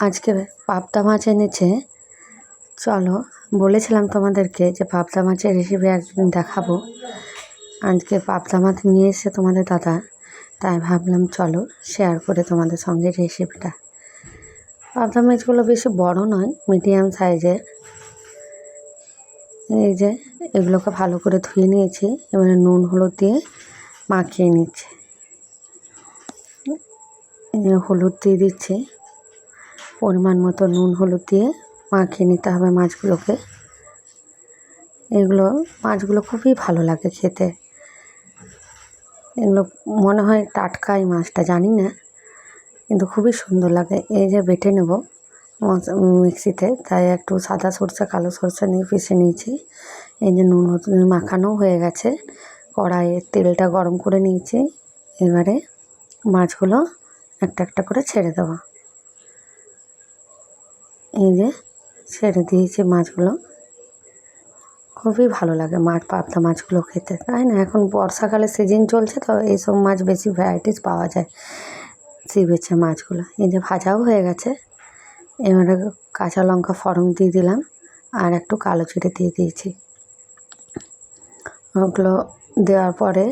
আজকে পাবদা মাছ এনেছে। চলো, বলেছিলাম তোমাদেরকে যে পাবদা মাছের রেসিপি একদিন দেখাবো। আজকে পাবদা মাছ নিয়ে এসে তোমাদের দাদা, তাই ভাবলাম চলো শেয়ার করে তোমাদের সঙ্গে রেসিপিটা। পাবদা মাছগুলো বেশি বড় নয়, মিডিয়াম সাইজের। এই যে এগুলোকে ভালো করে ধুয়ে নিয়েছি, এবারে নুন হলুদ দিয়ে মাখিয়ে নিচ্ছি। হলুদ দিয়ে দিচ্ছি, পরিমাণ মতো নুন হলুদ দিয়ে মাখিয়ে নিতে হবে মাছগুলোকে। মাছগুলো খুবই ভালো লাগে খেতে। এগুলো মনে হয় টাটকাই মাছটা, জানি না, কিন্তু খুবই সুন্দর লাগে। এই যে বেটে নেব মিক্সিতে, তাই একটু সাদা সরষে কালো সরষে নিয়ে পিষে নিয়েছি। এই যে নুন হলুদ মাখানো হয়ে গেছে, কড়াইয়ে তেলটা গরম করে নিয়েছি। এবারে মাছগুলো একটা একটা করে ছেড়ে দেবো। এই যে ছেড়ে দিয়েছি মাছগুলো। খুবই ভালো লাগে পাবদা মাছগুলো খেতে, তাই না? এখন বর্ষাকালে সিজন চলছে, তো এইসব মাছ বেশি ভ্যারাইটিস পাওয়া যায় সি বিচে মাছগুলো। এই যে ভাজাও হয়ে গেছে। এবারে কাঁচা লঙ্কা ফোড়ন দিয়ে দিলাম, আর একটু কালো জিরে দিয়ে দিয়েছি। ওগুলো দেওয়ার পরে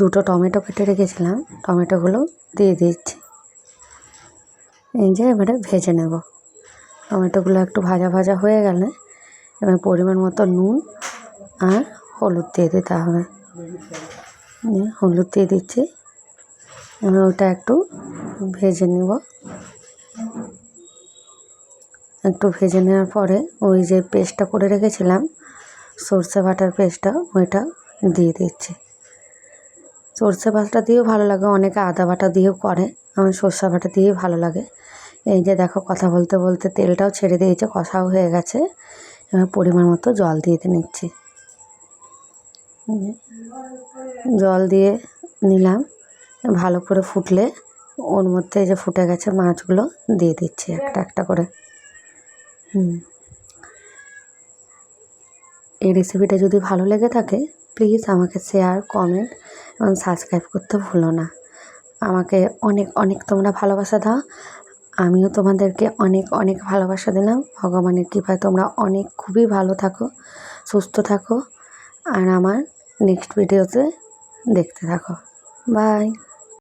দুটো টমেটো কেটে রেখেছিলাম, টমেটোগুলো দিয়ে দিচ্ছি। এই যে এবারে ভেজে নেব। টমেটোগুলো একটু ভাজা ভাজা হয়ে গেলে এবার পরিমাণ মতো নুন আর হলুদ দিয়ে দিতে হবে। হলুদ দিয়ে দিচ্ছি, এবার ওটা একটু ভেজে নেব। একটু ভেজে নেওয়ার পরে ওই যে পেস্টটা করে রেখেছিলাম, সর্ষে বাটার পেস্টটা, ওইটা দিয়ে দিচ্ছি। সর্ষে বাটা দিয়েও ভালো লাগে, অনেকে আদা বাটা দিয়েও করে, আমার সর্ষে বাটা দিয়েই ভালো লাগে। এই যে দেখো, কথা বলতে বলতে তেলটাও ছেড়ে দিয়েছে, কষাও হয়ে গেছে। এবার পরিমাণ মতো জল দিয়ে নিচ্ছি। জল দিয়ে নিলাম, ভালো করে ফুটলে ওর মধ্যে যে ফুটে গেছে মাছগুলো দিয়ে দিচ্ছি একটা একটা করে। এই রেসিপিটা যদি ভালো লেগে থাকে, প্লিজ আমাকে শেয়ার, কমেন্ট এবং সাবস্ক্রাইব করতে ভুলো না। আমাকে অনেক অনেক তোমরা ভালোবাসা দাও, আমিও তোমাদেরকে অনেক অনেক ভালোবাসা দিলাম। ভগবানের কৃপায় তোমরা খুবই ভালো থাকো, সুস্থ থাকো, আর আমার নেক্সট ভিডিওতে দেখতে থাকো। বাই।